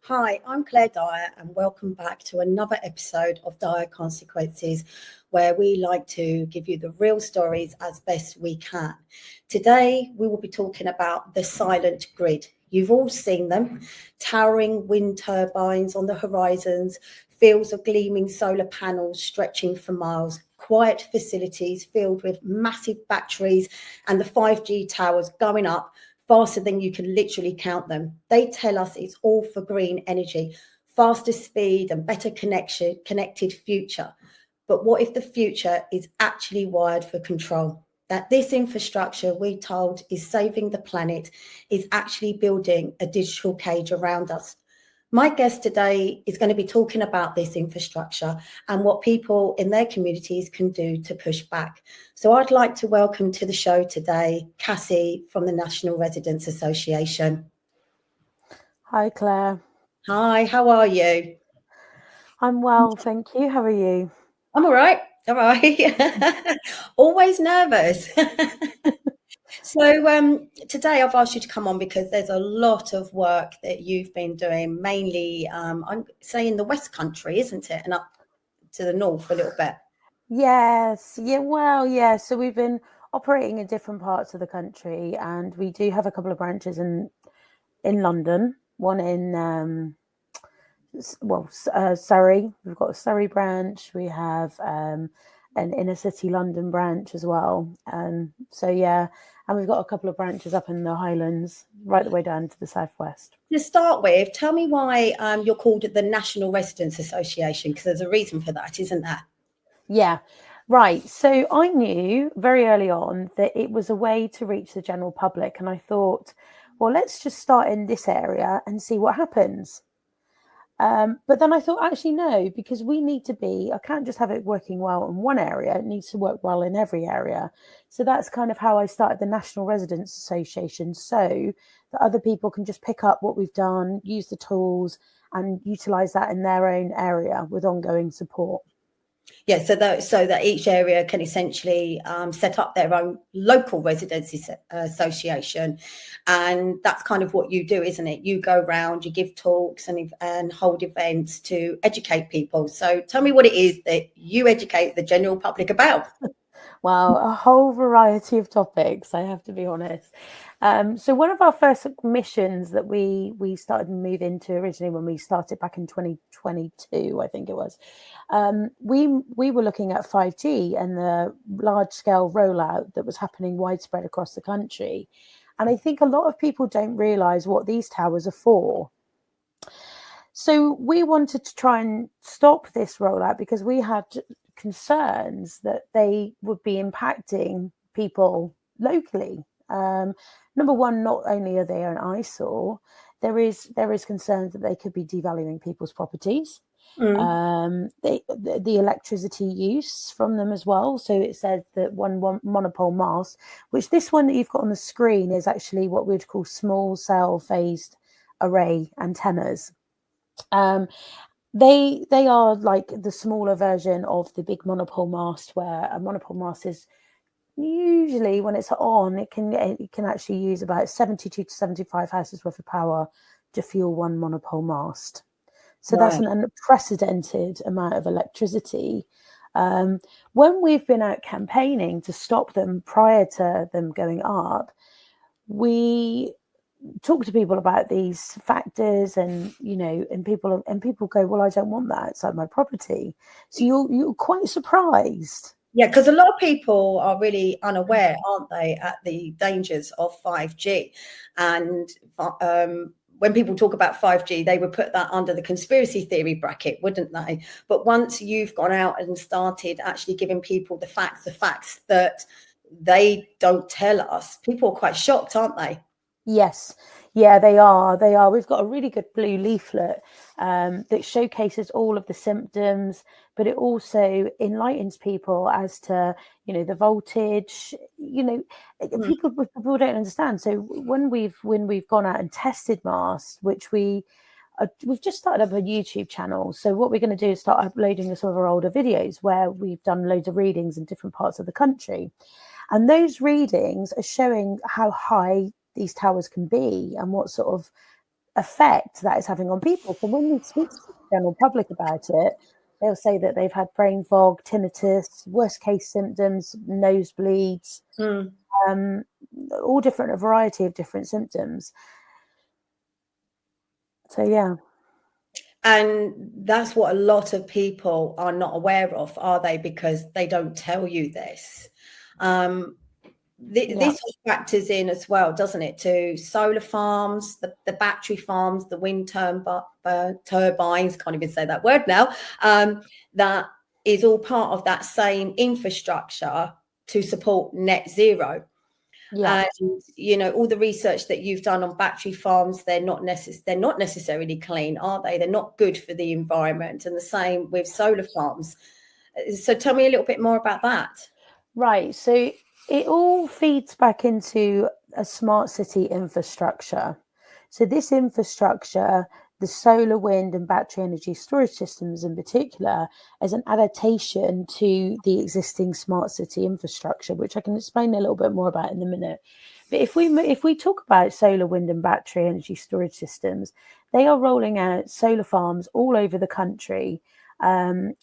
Hi, I'm Claire Dyer, and welcome back to another episode of DYER Consequences, where we like to give you the real stories as best we can. Today, we will be talking about the silent grid. You've all seen them, towering wind turbines on the horizons, fields of gleaming solar panels stretching for miles, quiet facilities filled with massive batteries, and the 5G towers going up faster than you can literally count them. They tell us it's all for green energy, faster speed and better connected future. But what if the future is actually wired for control? That this infrastructure we told is saving the planet is actually building a digital cage around us. My guest today is going to be talking about this infrastructure and what people in their communities can do to push back. So I'd like to welcome to the show today, Cassie from the National Residents Association. Hi, Claire. Hi, how are you? I'm well, thank you. How are you? I'm all right. All right. Always nervous. So today I've asked you to come on because there's a lot of work that you've been doing, mainly, I'm saying the West Country, isn't it? And up to the north a little bit. Yes. Yeah. So we've been operating in different parts of the country, and we do have a couple of branches in London. One in Surrey. We've got a Surrey branch. We have an inner city London branch as well. And we've got a couple of branches up in the Highlands, right the way down to the southwest. To start with, tell me why you're called the National Residents Association, because there's a reason for that, isn't there? Yeah, right. So I knew very early on that it was a way to reach the general public. And I thought, well, let's just start in this area and see what happens. But then I thought, actually, no, because I can't just have it working well in one area. It needs to work well in every area. So that's kind of how I started the National Residents Association, so that other people can just pick up what we've done, use the tools, and utilize that in their own area with ongoing support. Yeah, so that each area can essentially set up their own local residency association, and that's kind of what you do, isn't it? You go around, you give talks and hold events to educate people. So tell me what it is that you educate the general public about. Well, a whole variety of topics, I have to be honest. So one of our first missions that we started to move into originally when we started back in 2022, I think it was, we were looking at 5G and the large scale rollout that was happening widespread across the country. And I think a lot of people don't realize what these towers are for. So we wanted to try and stop this rollout because we had concerns that they would be impacting people locally. Number one, not only are they an eyesore, there is concerns that they could be devaluing people's properties. The electricity use from them as well. So it says that one monopole mast, which this one that you've got on the screen is actually what we'd call small cell phased array antennas. They are like the smaller version of the big monopole mast, where a monopole mast is usually, when it's on, it can actually use about 72 to 75 houses worth of power to fuel one monopole mast. So right. That's an unprecedented amount of electricity. When we've been out campaigning to stop them prior to them going up, we talk to people about these factors, and people go, well, I don't want that outside my property. So you're quite surprised. Yeah, because a lot of people are really unaware, aren't they, at the dangers of 5G. And when people talk about 5G, they would put that under the conspiracy theory bracket, wouldn't they? But once you've gone out and started actually giving people the facts that they don't tell us, people are quite shocked, aren't they? Yes. Yeah, they are. We've got a really good blue leaflet that showcases all of the symptoms, but it also enlightens people as to, the voltage, people don't understand. So when we've gone out and tested masts, which we've just started up a YouTube channel. So what we're going to do is start uploading some of our older videos where we've done loads of readings in different parts of the country. And those readings are showing how high these towers can be and what sort of effect that is having on people. So when we speak to the general public about it, they'll say that they've had brain fog, tinnitus, worst case symptoms, nosebleeds, all different, a variety of different symptoms. So, yeah. And that's what a lot of people are not aware of, are they? Because they don't tell you this. This factors in as well, doesn't it, to solar farms, the battery farms, the wind turbines, can't even say that word now, that is all part of that same infrastructure to support net zero. Yeah. And you know, all the research that you've done on battery farms, they're not necessarily clean, are they? They're not good for the environment. And the same with solar farms. So tell me a little bit more about that. Right. So it all feeds back into a smart city infrastructure. So this infrastructure, the solar, wind and battery energy storage systems in particular, is an adaptation to the existing smart city infrastructure, which I can explain a little bit more about in a minute. But if we talk about solar, wind and battery energy storage systems, they are rolling out solar farms all over the country. I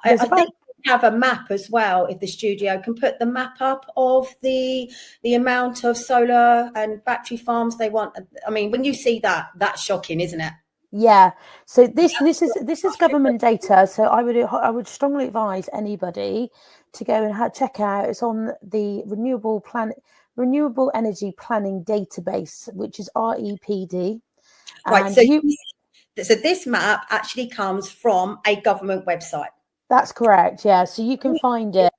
think we have a map as well. If the studio can put the map up of the amount of solar and battery farms they want. I mean, when you see that, that's shocking, isn't it? Yeah. So this is government data. So I would strongly advise anybody to go and check out. It's on the Renewable Energy Planning Database, which is REPD. Right. So this map actually comes from a government website. That's correct. Yeah. So you can find it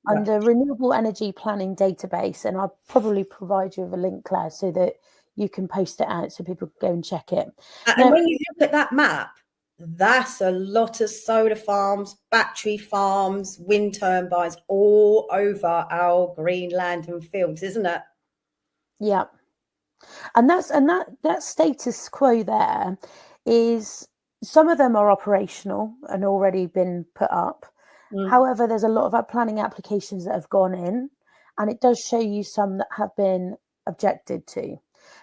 under Renewable Energy Planning Database, and I'll probably provide you with a link, Claire, so that you can post it out so people can go and check it. And when you look at that map, that's a lot of solar farms, battery farms, wind turbines all over our green land and fields, isn't it? Yeah. And that status quo there is, some of them are operational and already been put up. However, there's a lot of planning applications that have gone in, and it does show you some that have been objected to.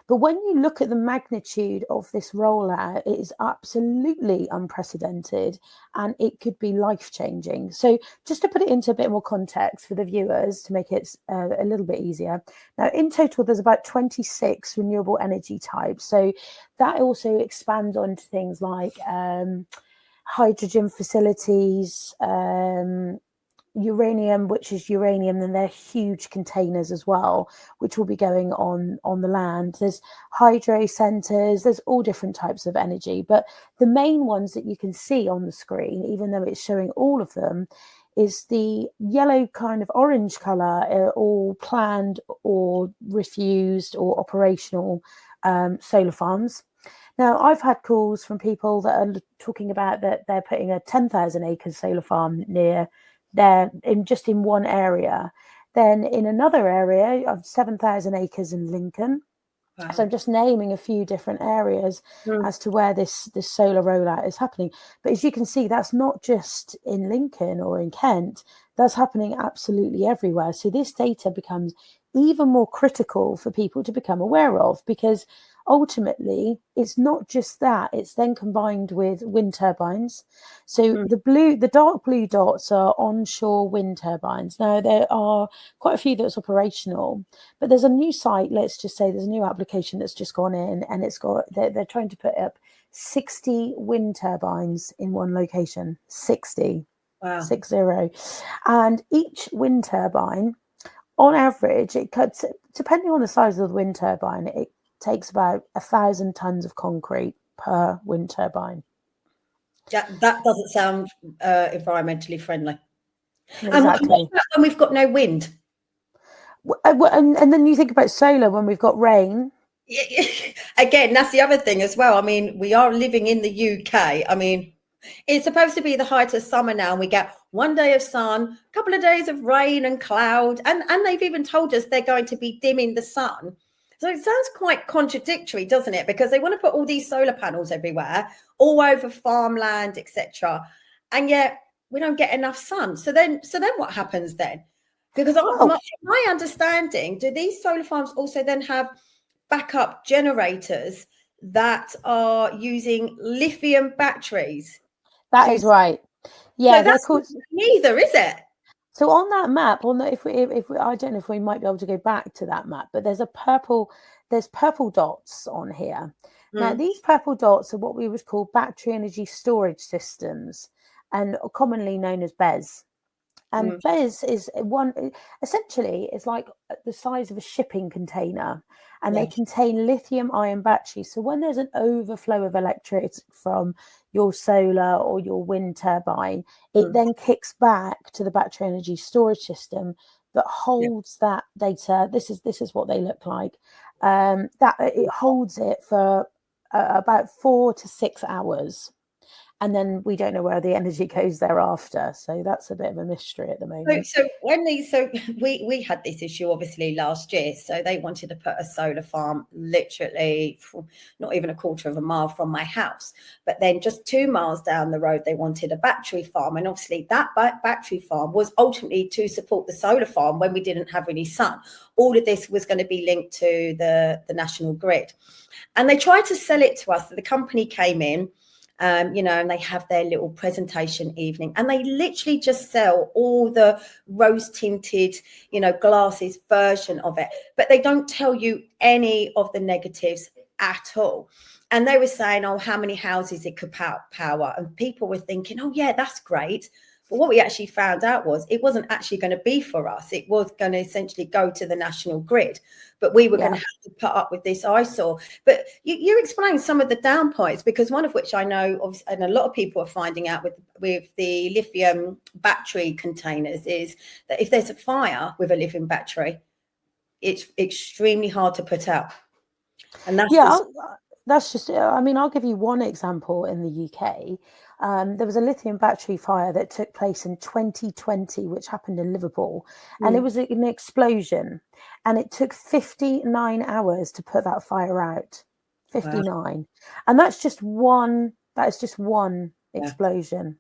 But when you look at the magnitude of this rollout, it is absolutely unprecedented, and it could be life-changing. So just to put it into a bit more context for the viewers, to make it a little bit easier. Now, in total, there's about 26 renewable energy types. So that also expands onto things like hydrogen facilities, uranium, which is uranium, and they're huge containers as well, which will be going on the land. There's hydro centres, there's all different types of energy, but the main ones that you can see on the screen, even though it's showing all of them, is the yellow kind of orange colour, all planned or refused or operational solar farms. Now, I've had calls from people that are talking about that they're putting a 10,000 acre solar farm near there in one area. Then in another area of 7,000 acres in Lincoln. Wow. So I'm just naming a few different areas as to where this solar rollout is happening. But as you can see, that's not just in Lincoln or in Kent. That's happening absolutely everywhere. So this data becomes even more critical for people to become aware of, because ultimately it's not just that, it's then combined with wind turbines. So the dark blue dots are onshore wind turbines. Now, there are quite a few that's operational, but there's a new site, let's just say there's a new application that's just gone in, and they're trying to put up 60 wind turbines in one location. 60. Wow. 60. And each wind turbine, on average, it cuts, depending on the size of the wind turbine, it takes about 1,000 tons of concrete per wind turbine. Yeah, that doesn't sound environmentally friendly. Exactly. And we've got no wind. And then you think about solar when we've got rain. Again, that's the other thing as well. I mean, we are living in the UK. I mean, it's supposed to be the height of summer now, and we get one day of sun, a couple of days of rain and cloud, and they've even told us they're going to be dimming the sun. So it sounds quite contradictory, doesn't it? Because they want to put all these solar panels everywhere, all over farmland, etc., and yet we don't get enough sun. So then what happens then? Because my understanding, do these solar farms also then have backup generators that are using lithium batteries. That is right. Yeah, So they're that's called. neither, is it? So on that map, on the, if we, I don't know if we might be able to go back to that map, but there's purple dots on here. Now, these purple dots are what we would call battery energy storage systems, and commonly known as BESS. And BESS is essentially, it's like the size of a shipping container, and they contain lithium ion batteries. So when there's an overflow of electricity from your solar or your wind turbine, it then kicks back to the battery energy storage system that holds that data. This is what they look like. That it holds it for about 4 to 6 hours. And then we don't know where the energy goes thereafter. So that's a bit of a mystery at the moment. So we had this issue obviously last year. So they wanted to put a solar farm literally not even a quarter of a mile from my house. But then just 2 miles down the road, they wanted a battery farm. And obviously that battery farm was ultimately to support the solar farm when we didn't have any sun. All of this was going to be linked to the national grid. And they tried to sell it to us. The company came in. And they have their little presentation evening, and they literally just sell all the rose tinted, glasses version of it, but they don't tell you any of the negatives at all. And they were saying, oh, how many houses it could power. And people were thinking, oh, yeah, that's great. But what we actually found out was it wasn't actually going to be for us. It was going to essentially go to the national grid. But we were going to have to put up with this eyesore. But you explained some of the down points, because one of which I know, and a lot of people are finding out with the lithium battery containers, is that if there's a fire with a lithium battery, it's extremely hard to put out. And that's just, I mean, I'll give you one example in the UK. There was a lithium battery fire that took place in 2020, which happened in Liverpool, and it was an explosion, and it took 59 hours to put that fire out. 59. Wow. And that's just one explosion.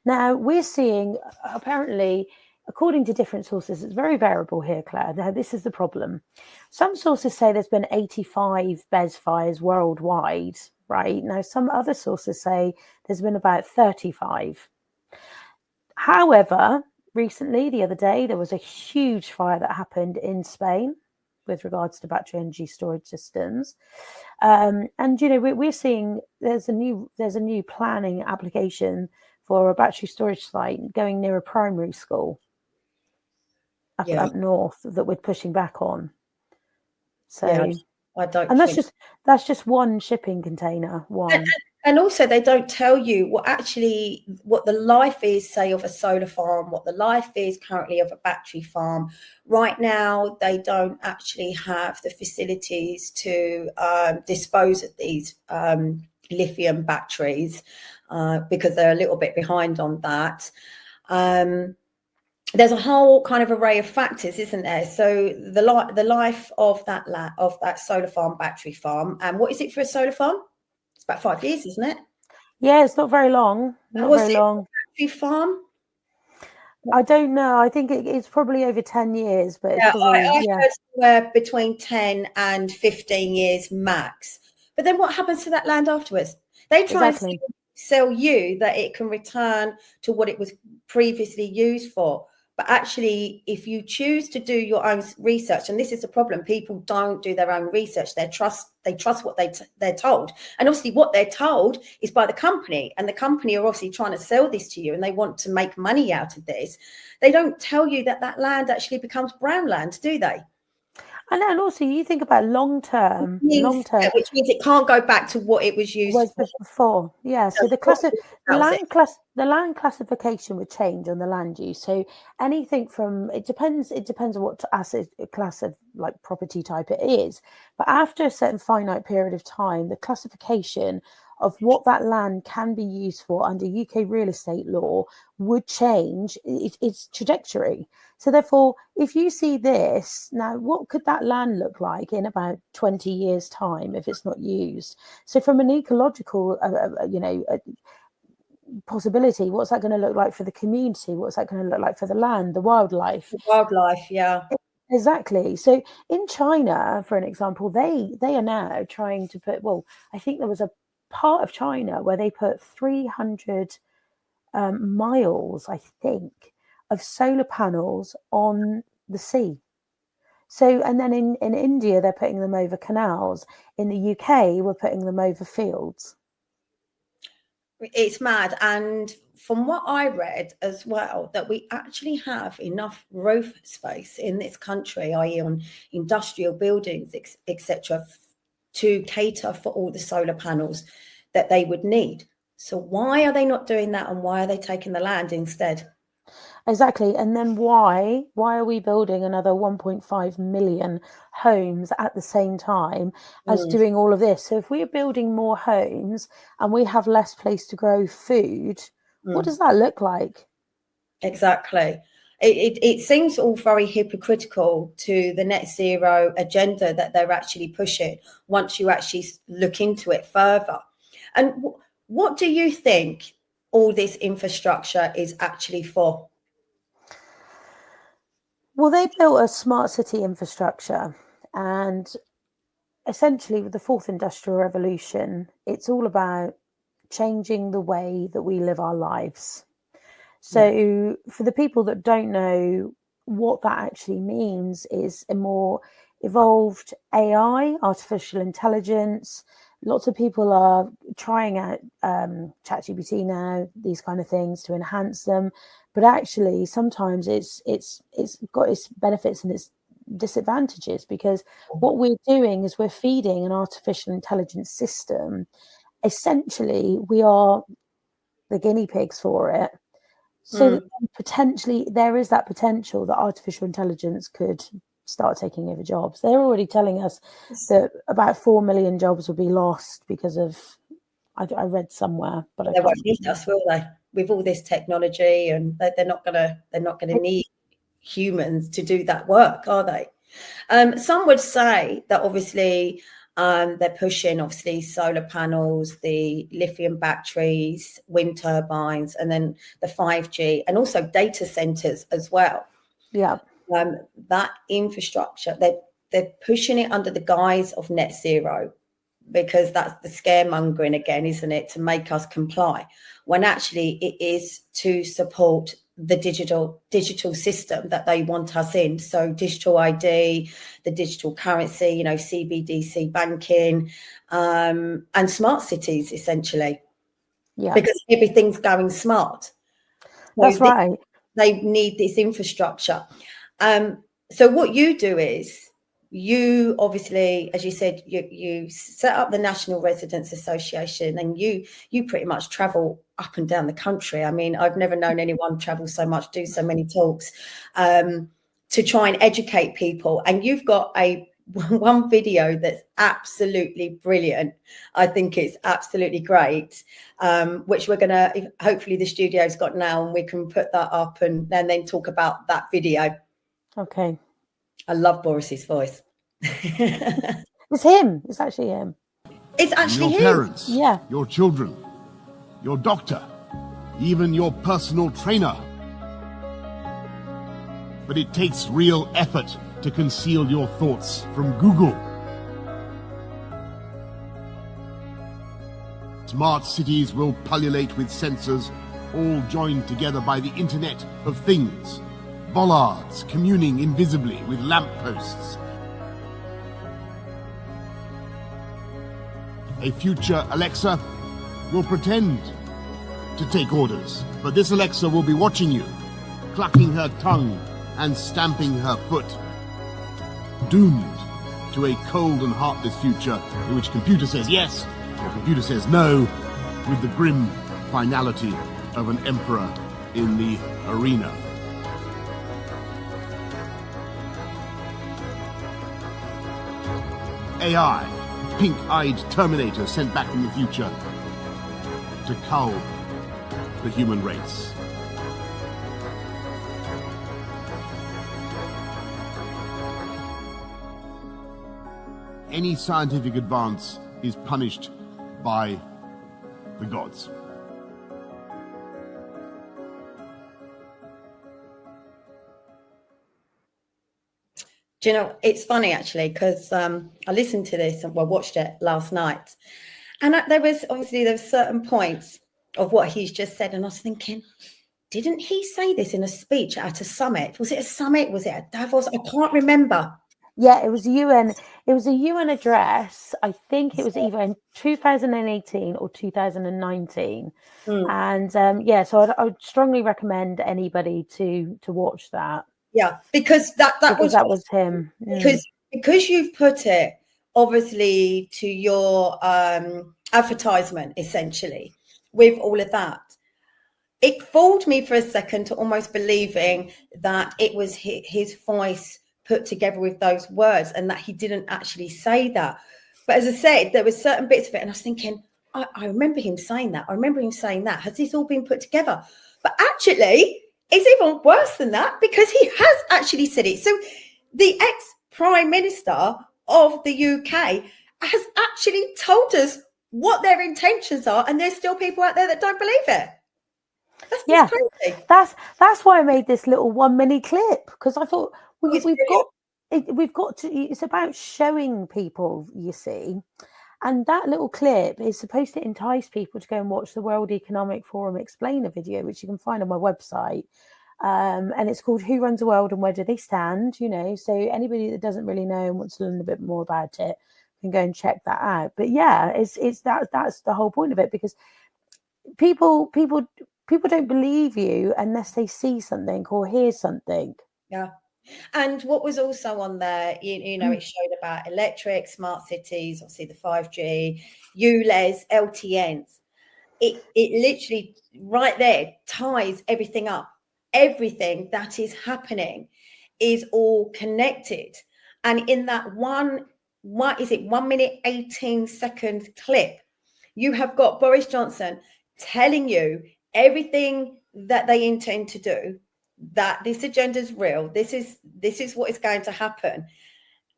Now we're seeing, apparently, according to different sources, it's very variable here, Claire. Now, this is the problem. Some sources say there's been 85 BESS fires worldwide, right? Now, some other sources say there's been about 35. However, recently, the other day, there was a huge fire that happened in Spain with regards to battery energy storage systems. And, we're seeing there's a new planning application for a battery storage site going near a primary school up north that we're pushing back on. So I don't. And that's just one shipping container. One. And also, they don't tell you what the life is, say, of a solar farm, what the life is currently of a battery farm. Right now, they don't actually have the facilities to dispose of these lithium batteries because they're a little bit behind on that. There's a whole kind of array of factors, isn't there? So the life of that solar farm, battery farm, and what is it for a solar farm? It's about 5 years, isn't it? Yeah, it's not very long. Not very long. Battery farm? I don't know. I think it's probably over 10 years, but it's probably, I heard somewhere between 10 and 15 years max. But then what happens to that land afterwards? They try and sell you that it can return to what it was previously used for. But actually, if you choose to do your own research, and this is the problem, people don't do their own research. They trust what they're told. And obviously what they're told is by the company, and the company are obviously trying to sell this to you, and they want to make money out of this. They don't tell you that land actually becomes brown land, do they? And also, you think about long term, which means it can't go back to what it was used for before. Yeah. So the land classification would change on the land use. So anything from it depends on what asset class of like property type it is. But after a certain finite period of time, the classification of what that land can be used for under UK real estate law would change its trajectory. So therefore, if you see this, now what could that land look like in about 20 years' time if it's not used? So from an ecological, possibility, what's that going to look like for the community? What's that going to look like for the land, the wildlife? Yeah. Exactly. So in China, for an example, they are now trying to put, well, I think there was a part of China where they put 300 miles, I think, of solar panels on the sea. So, and then in India, they're putting them over canals. In the UK, we're putting them over fields. It's mad. And from what I read as well, that we actually have enough roof space in this country, i.e. on industrial buildings, etc., to cater for all the solar panels that they would need. So why are they not doing that, and why are they taking the land instead? Exactly. And then why are we building another 1.5 million homes at the same time as doing all of this? So if we're building more homes and we have less place to grow food, what does that look like? Exactly. It seems all very hypocritical to the net zero agenda that they're actually pushing once you actually look into it further. And what do you think all this infrastructure is actually for? Well, they built a smart city infrastructure, and essentially with the fourth industrial revolution, it's all about changing the way that we live our lives. So for the people that don't know what that actually means, is a more evolved AI, artificial intelligence. Lots of people are trying out ChatGPT now, these kind of things to enhance them. But actually, sometimes it's got its benefits and its disadvantages, because what we're doing is we're feeding an artificial intelligence system. Essentially, we are the guinea pigs for it. So that potentially there is that potential that artificial intelligence could start taking over jobs. They're already telling us that about 4 million jobs will be lost because of, I read somewhere, but They won't need us, will they? With all this technology, and they're not gonna need humans to do that work, are they? Some would say that obviously they're pushing obviously solar panels, the lithium batteries, wind turbines, and then the 5G, and also data centers as well. Yeah. That infrastructure, they're pushing it under the guise of net zero, because that's the scaremongering again, isn't it, to make us comply, when actually it is to support the digital system that they want us in. So digital ID, the digital currency, CBDC banking, and smart cities, essentially. Yeah, because everything's going smart. That's right. They need this infrastructure. So what you do is, you obviously, as you said, you set up the National Residents Association, and you pretty much travel up and down the country. I mean, I've never known anyone travel so much, do so many talks, to try and educate people. And you've got one video that's absolutely brilliant. I think it's absolutely great, which we're gonna, hopefully the studio's got now, and we can put that up and then talk about that video. Okay. I love Boris's voice. It's him. It's actually him. It's actually your him. parents, Yeah. your children, your doctor, even your personal trainer. But it takes real effort to conceal your thoughts from Google. Smart cities will pullulate with sensors, all joined together by the Internet of Things. Bollards communing invisibly with lampposts. A future Alexa will pretend to take orders, but this Alexa will be watching you, clucking her tongue and stamping her foot. Doomed to a cold and heartless future in which computer says yes or computer says no, with the grim finality of an emperor in the arena. AI, pink-eyed Terminator sent back from the future to cull the human race. Any scientific advance is punished by the gods. Do you know, it's funny actually, because I listened to this and watched it last night. And there was certain points of what he's just said. And I was thinking, didn't he say this in a speech at a summit? Was it a summit? Was it a Davos? I can't remember. Yeah, it was UN. It was a UN address. I think it was either in 2018 or 2019. And so I would strongly recommend anybody to watch that. Yeah, because that was him. Because you've put it obviously to your advertisement essentially with all of that. It fooled me for a second to almost believing that it was his voice put together with those words and that he didn't actually say that. But as I said, there were certain bits of it and I was thinking, I remember him saying that. I remember him saying that. Has this all been put together? But actually, it's even worse than that because he has actually said it. So the ex-Prime Minister of the UK has actually told us what their intentions are, and there's still people out there that don't believe it. That's crazy. That's why I made this little 1 minute clip, because I thought we've got to. It's about showing people, you see, and that little clip is supposed to entice people to go and watch the World Economic Forum Explainer video, which you can find on my website. And it's called "Who Runs the World and Where Do They Stand?" You know, so anybody that doesn't really know and wants to learn a bit more about it can go and check that out. But yeah, that's the whole point of it, because people don't believe you unless they see something or hear something. Yeah. And what was also on there, you know, it showed about electric, smart cities, obviously the 5G, ULEZ, LTNs. It literally right there ties everything up. Everything that is happening is all connected. And in that 1 minute, 18 second clip, you have got Boris Johnson telling you everything that they intend to do, that this agenda is real. This is what is going to happen.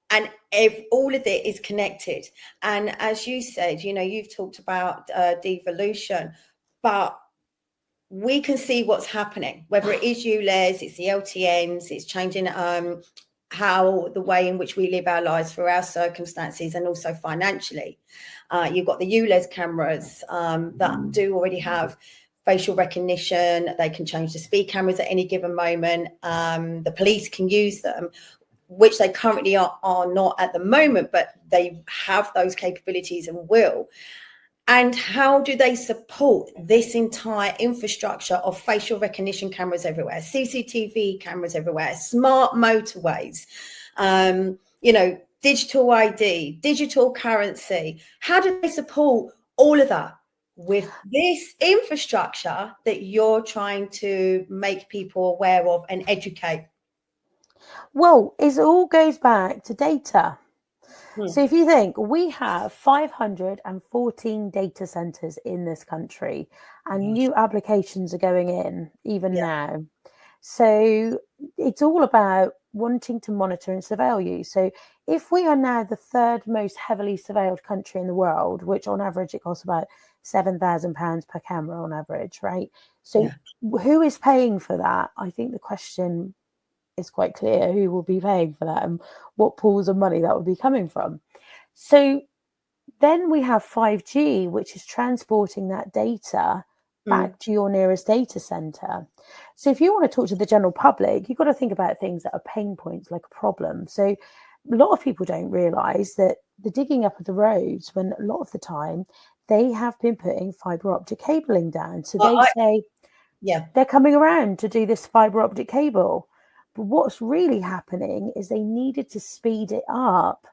And if all of it is connected. And as you said, you know, you've talked about devolution, but we can see what's happening, whether it is ULEZ, it's the LTNs, it's changing how the way in which we live our lives for our circumstances and also financially. You've got the ULEZ cameras that do already have facial recognition. They can change the speed cameras at any given moment. The police can use them, which they currently are not at the moment, but they have those capabilities and will. And how do they support this entire infrastructure of facial recognition cameras everywhere, CCTV cameras everywhere, smart motorways, you know, digital ID, digital currency? How do they support all of that with this infrastructure that you're trying to make people aware of and educate? Well, it all goes back to data. So if you think, we have 514 data centers in this country and new applications are going in even now. So it's all about wanting to monitor and surveil you. So if we are now the third most heavily surveilled country in the world, which on average it costs about £7,000 per camera on average, right? So who is paying for that? I think the question is quite clear. Who will be paying for that and what pools of money that will be coming from? So then we have 5G, which is transporting that data back to your nearest data center. So if you want to talk to the general public, you've got to think about things that are pain points, like a problem. So a lot of people don't realize that the digging up of the roads, when a lot of the time they have been putting fiber optic cabling down. So they say they're coming around to do this fiber optic cable. But what's really happening is they needed to speed it up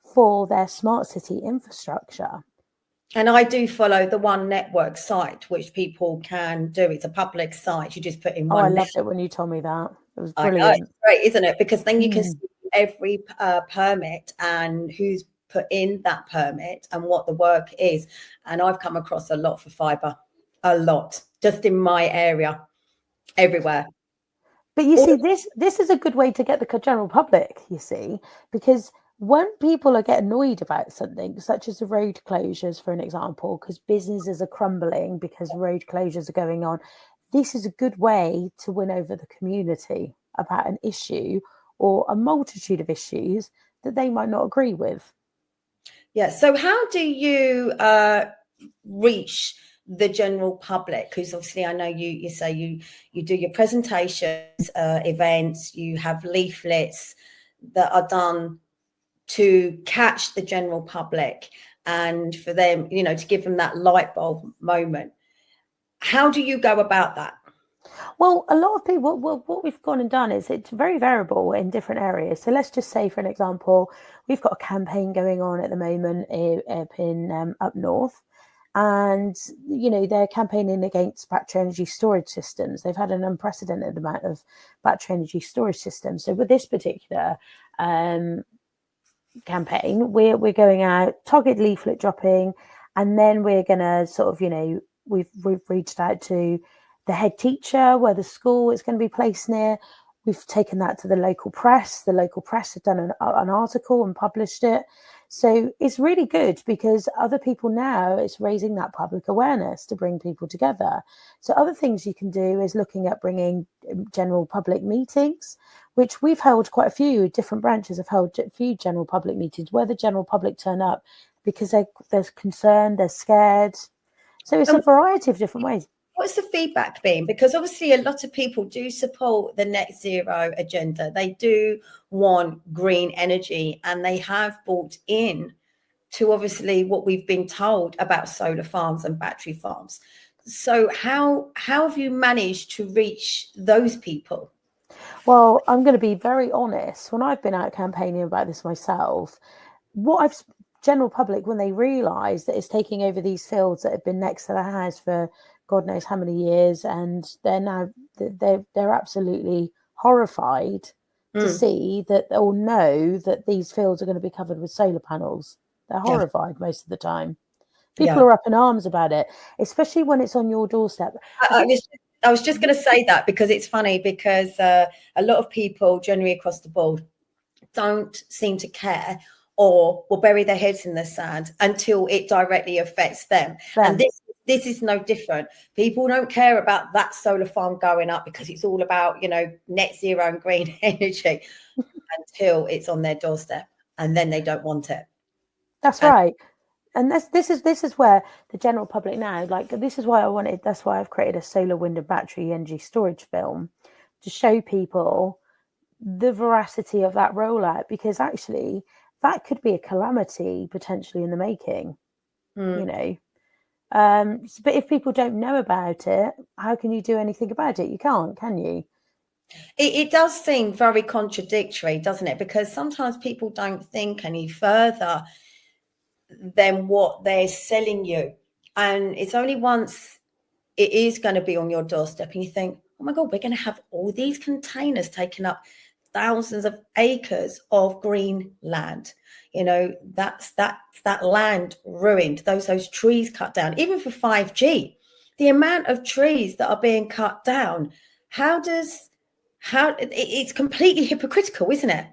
for their smart city infrastructure. And I do follow the One Network site, which people can do. It's a public site. You just put in one. I loved it when you told me that. It was brilliant. I know, it's great, isn't it? Because then you can see every permit and who's put in that permit and what the work is. And I've come across a lot for fibre, a lot, just in my area, everywhere. But you see, this is a good way to get the general public, you see, because when people get annoyed about something, such as the road closures, for an example, because businesses are crumbling because road closures are going on, this is a good way to win over the community about an issue or a multitude of issues that they might not agree with. Yeah. So how do you reach the general public? Because obviously I know you say you do your presentations, events, you have leaflets that are done to catch the general public and for them, to give them that light bulb moment. How do you go about that? Well, a lot of people, what we've gone and done is it's very variable in different areas. So let's just say, for an example, we've got a campaign going on at the moment up north, and they're campaigning against battery energy storage systems. They've had an unprecedented amount of battery energy storage systems. So with this particular campaign, we're going out, target leaflet dropping, and then we're going to sort of, we've reached out to the head teacher where the school is going to be placed near. We've taken that to the local press. The local press have done an article and published it. So it's really good because other people now, it's raising that public awareness to bring people together. So other things you can do is looking at bringing general public meetings, which we've held quite a few. Different branches have held a few general public meetings where the general public turn up because they're concerned, they're scared. So it's a variety of different ways. What's the feedback been? Because obviously a lot of people do support the net zero agenda. They do want green energy, and they have bought in to obviously what we've been told about solar farms and battery farms. So how have you managed to reach those people? Well, I'm going to be very honest. When I've been out campaigning about this myself, general public, when they realise that it's taking over these fields that have been next to the house for God knows how many years, and they're absolutely horrified to see that, or know that these fields are going to be covered with solar panels. They're horrified most of the time. People are up in arms about it, especially when it's on your doorstep. I was just going to say that because it's funny because a lot of people generally across the board don't seem to care or will bury their heads in the sand until it directly affects them. And this is no different. People don't care about that solar farm going up because it's all about, net zero and green energy until it's on their doorstep, and then they don't want it. That's right. And this is where the general public now, this is why that's why I've created a solar, wind and battery energy storage film to show people the veracity of that rollout, because actually that could be a calamity potentially in the making, but if people don't know about it, how can you do anything about it? You can't, can you? It does seem very contradictory, doesn't it? Because sometimes people don't think any further than what they're selling you. And it's only once it is going to be on your doorstep and you think, oh my God, we're going to have all these containers taking up thousands of acres of green land. That's that land ruined, those trees cut down, even for 5G, the amount of trees that are being cut down. It's completely hypocritical, isn't it?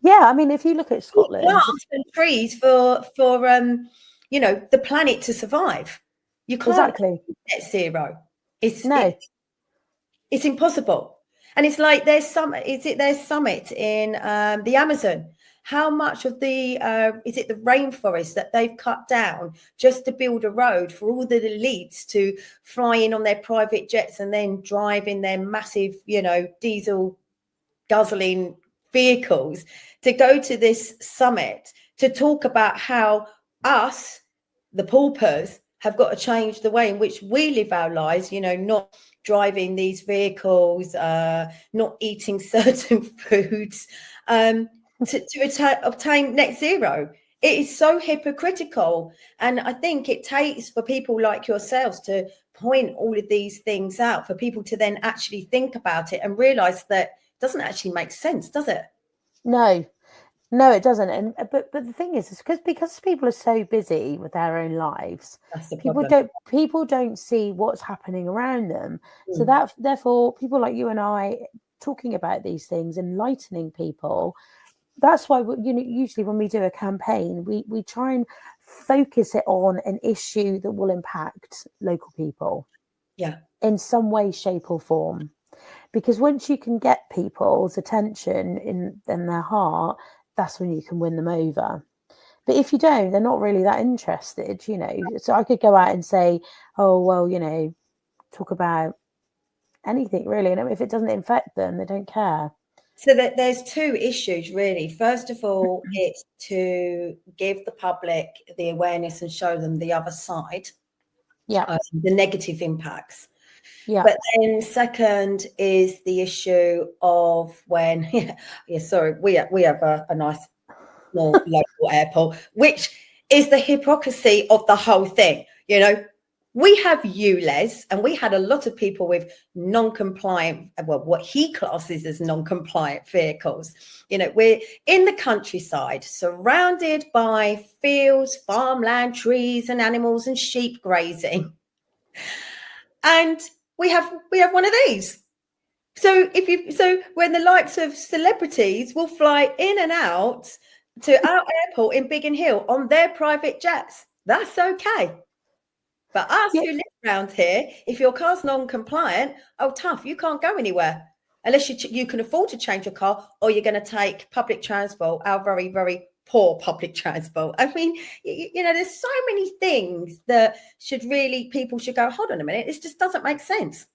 Yeah, I mean, if you look at Scotland, and trees for the planet to survive. You can't exactly net zero. It's impossible. And it's like their summit in the Amazon. How much of the the rainforest that they've cut down just to build a road for all the elites to fly in on their private jets and then drive in their massive, diesel guzzling vehicles to go to this summit to talk about how us, the paupers, have got to change the way in which we live our lives, not driving these vehicles, not eating certain foods, to obtain net zero. It is so hypocritical. And I think it takes for people like yourselves to point all of these things out, for people to then actually think about it and realize that it doesn't actually make sense, does it? No, it doesn't. And but the thing is because people are so busy with their own lives, that's the problem. People don't see what's happening around them. So therefore people like you and I talking about these things, enlightening people. That's why usually when we do a campaign, we try and focus it on an issue that will impact local people. Yeah. In some way, shape or form. because once you can get people's attention in their heart, that's when you can win them over. But if you don't, they're not really that interested, you know. So I could go out and say, oh, well, you know, talk about anything really. And if it doesn't infect them, they don't care. So that there's two issues really. First of all, it's to give the public the awareness and show them the other side, the negative impacts. Yeah. But then second is the issue of when, sorry, we have a nice small local airport, which is the hypocrisy of the whole thing. You know, we have ULEZ, and we had a lot of people with non-compliant, well, what he classes as non-compliant vehicles. You know, we're in the countryside, surrounded by fields, farmland, trees, and animals and sheep grazing. And we have one of these. So when the likes of celebrities will fly in and out to our airport in Biggin Hill on their private jets, that's okay. But us who live around here, if your car's non-compliant, oh, tough, you can't go anywhere unless you can afford to change your car, or you're going to take public transport, our very, very poor public transport. I mean, you know, there's so many things that people should go, hold on a minute, this just doesn't make sense.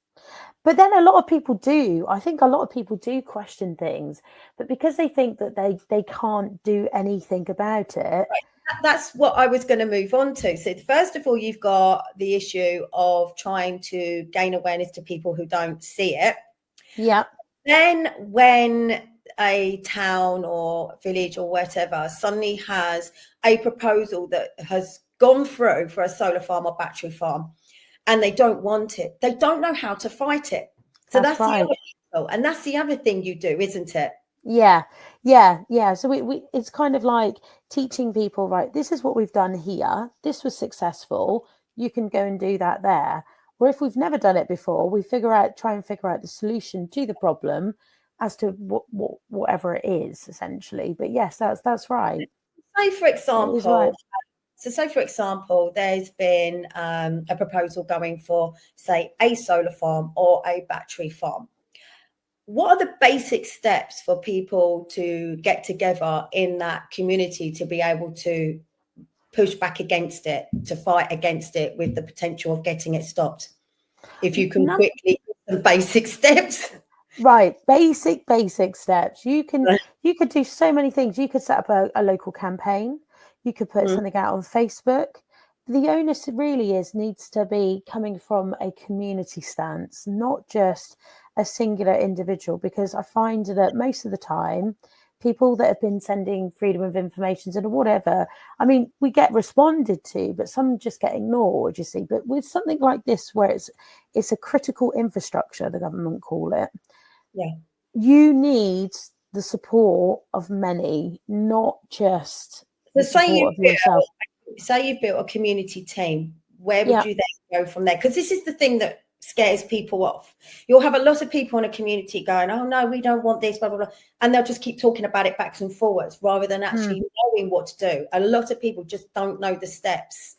But then a lot of people do. I think a lot of people do question things, but because they think that they can't do anything about it. Right. That's what I was going to move on to. So first of all, you've got the issue of trying to gain awareness to people who don't see it. Yeah. Then when a town or village or whatever suddenly has a proposal that has gone through for a solar farm or battery farm, and they don't want it, they don't know how to fight it. So that's right. And that's the other thing you do, isn't it? Yeah. So we it's kind of like teaching people, right, this is what we've done here. This was successful. You can go and do that there. Or if we've never done it before, we try and figure out the solution to the problem as to whatever it is, essentially. But yes, that's right. Say for example, there's been a proposal going for, say, a solar farm or a battery farm. What are the basic steps for people to get together in that community to be able to push back against it, to fight against it with the potential of getting it stopped? If you can quickly some basic steps. Right, basic steps. You could do so many things. You could set up a local campaign. You could put something out on Facebook. The onus really needs to be coming from a community stance, not just a singular individual, because I find that most of the time people that have been sending freedom of information and whatever, I mean, we get responded to, but some just get ignored, you see. But with something like this, where it's a critical infrastructure, the government call it, you need the support of many, not just the support of yourself. Say you've built a community team, where would you then go from there? Because this is the thing that scares people off. You'll have a lot of people in a community going, oh no, we don't want this, blah, blah, blah. And they'll just keep talking about it backwards and forwards rather than actually knowing what to do. A lot of people just don't know the steps.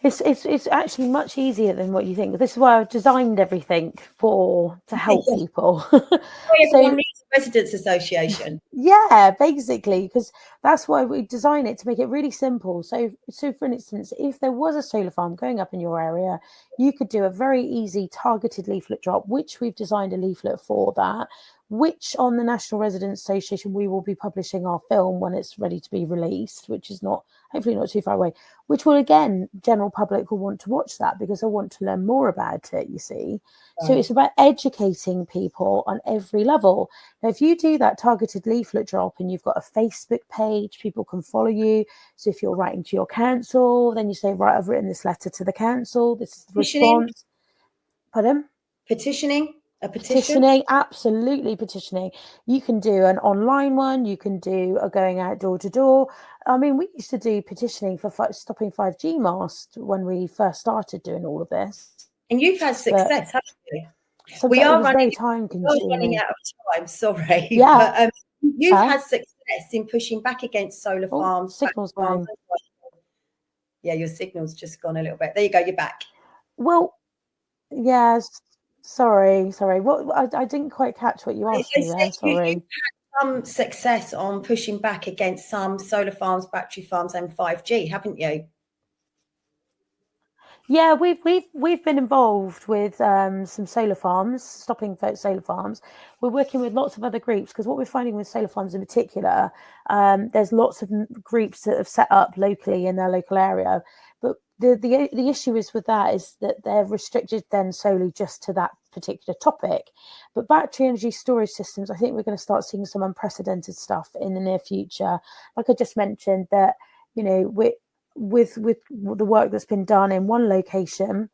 It's actually much easier than what you think. This is why I've designed everything to help people. Everyone needs a residents association. Yeah, basically, because that's why we design it, to make it really simple. So for instance, if there was a solar farm going up in your area, you could do a very easy targeted leaflet drop, which we've designed a leaflet for that, which on the National Residents Association, we will be publishing our film when it's ready to be released, which is hopefully not too far away, which will, again, general public will want to watch that because they want to learn more about it, you see. Right. So it's about educating people on every level. Now, if you do that targeted leaflet drop and you've got a Facebook page, people can follow you. So if you're writing to your council, then you say, right, I've written this letter to the council. This is the response. Pardon? Petitioning? A petition? Petitioning, absolutely petitioning. You can do an online one. You can do a going out door to door. I mean, we used to do petitioning for stopping 5G masts when we first started doing all of this. And you've had success, haven't you? So we are running out of time. Sorry, yeah. But you've had success in pushing back against solar farms. Signal's going. Yeah, your signal's just gone a little bit. There you go. You're back. Well, yes. Sorry. What I didn't quite catch what you asked me They there. said you Sorry. had some success on pushing back against some solar farms, battery farms, and 5G, haven't you? Yeah, we've been involved with some solar farms, stopping solar farms. We're working with lots of other groups because what we're finding with solar farms in particular, there's lots of groups that have set up locally in their local area. But the issue is with that is that they're restricted then solely just to that particular topic. But battery energy storage systems, I think we're going to start seeing some unprecedented stuff in the near future. Like I just mentioned, that with the work that's been done in one location,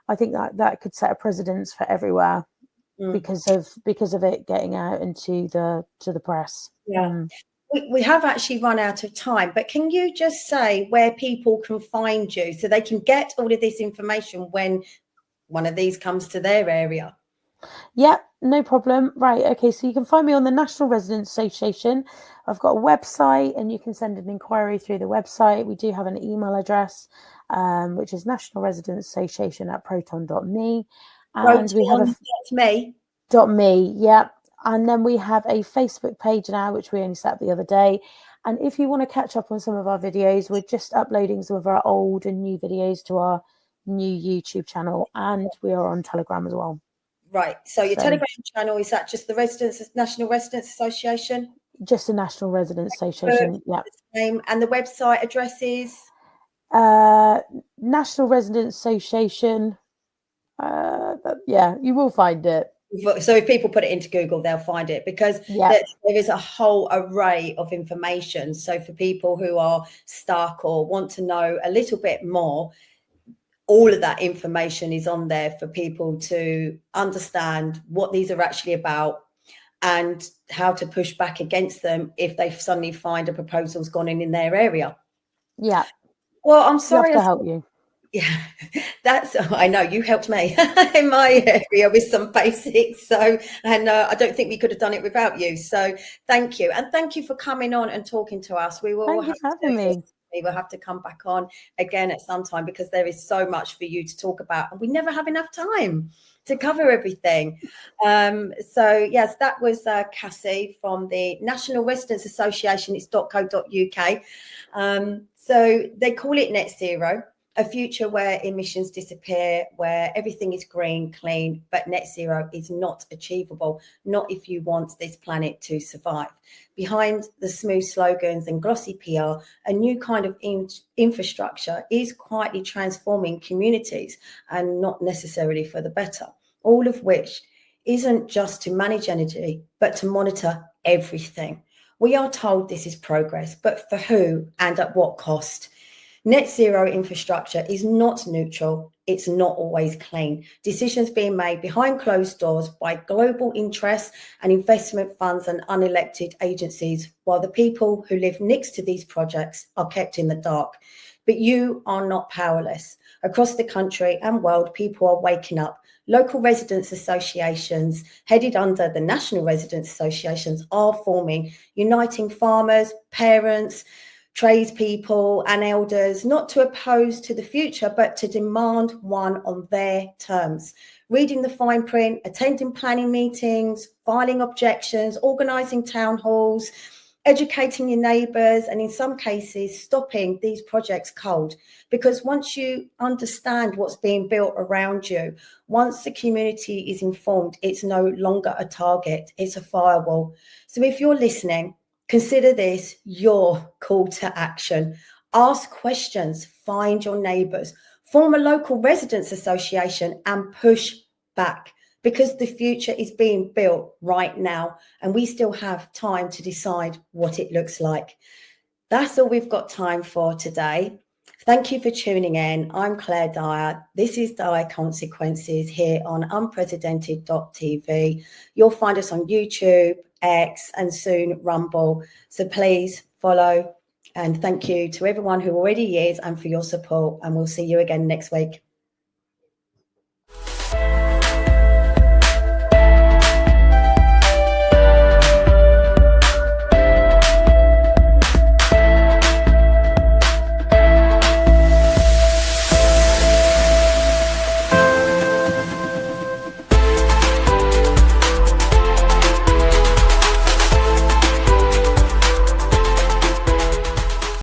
I think that could set a precedence for everywhere because of it getting out into the press. Yeah. We have actually run out of time, but can you just say where people can find you so they can get all of this information when one of these comes to their area? Yeah, no problem. Right. Okay. So you can find me on the National Residents Association. I've got a website and you can send an inquiry through the website. We do have an email address, which is National Residents Association at proton.me. And we have .me. Yeah. And then we have a Facebook page now, which we only set up the other day. And if you want to catch up on some of our videos, we're just uploading some of our old and new videos to our new YouTube channel. And we are on Telegram as well. Right. So your Telegram channel, is that just the National Residents Association? Just the National Residents Association. Yeah. And the website address is? National Residents Association. Yeah, you will find it. So if people put it into Google, they'll find it because there is a whole array of information. So for people who are stuck or want to know a little bit more, all of that information is on there for people to understand what these are actually about and how to push back against them if they suddenly find a proposal's gone in their area. Yeah. Well, I'm sorry to help you. Yeah, I know you helped me in my area with some basics. So, and I don't think we could have done it without you. So thank you. And thank you for coming on and talking to us. We will Thank you for having me. We will have to come back on again at some time because there is so much for you to talk about and we never have enough time to cover everything. So yes, that was Cassie from the National Residents Association. It's .co.uk. So they call it net zero, a future where emissions disappear, where everything is green, clean, but net zero is not achievable, not if you want this planet to survive. Behind the smooth slogans and glossy PR, a new kind of infrastructure is quietly transforming communities and not necessarily for the better, all of which isn't just to manage energy, but to monitor everything. We are told this is progress, but for who and at what cost? Net zero infrastructure is not neutral. It's not always clean. Decisions being made behind closed doors by global interests and investment funds and unelected agencies, while the people who live next to these projects are kept in the dark. But you are not powerless. Across the country and world, people are waking up. Local residents associations, headed under the National Residents Associations, are forming, uniting farmers, parents, tradespeople and elders, not to oppose to the future, but to demand one on their terms. Reading the fine print, attending planning meetings, filing objections, organising town halls, educating your neighbours, and in some cases, stopping these projects cold. Because once you understand what's being built around you, once the community is informed, it's no longer a target, it's a firewall. So if you're listening, consider this your call to action. Ask questions, find your neighbours, form a local residents association and push back, because the future is being built right now and we still have time to decide what it looks like. That's all we've got time for today. Thank you for tuning in. I'm Claire Dyer. This is DYER Consequences here on unprecedented.tv. You'll find us on YouTube, X, and soon Rumble. So please follow. And thank you to everyone who already is and for your support. And we'll see you again next week.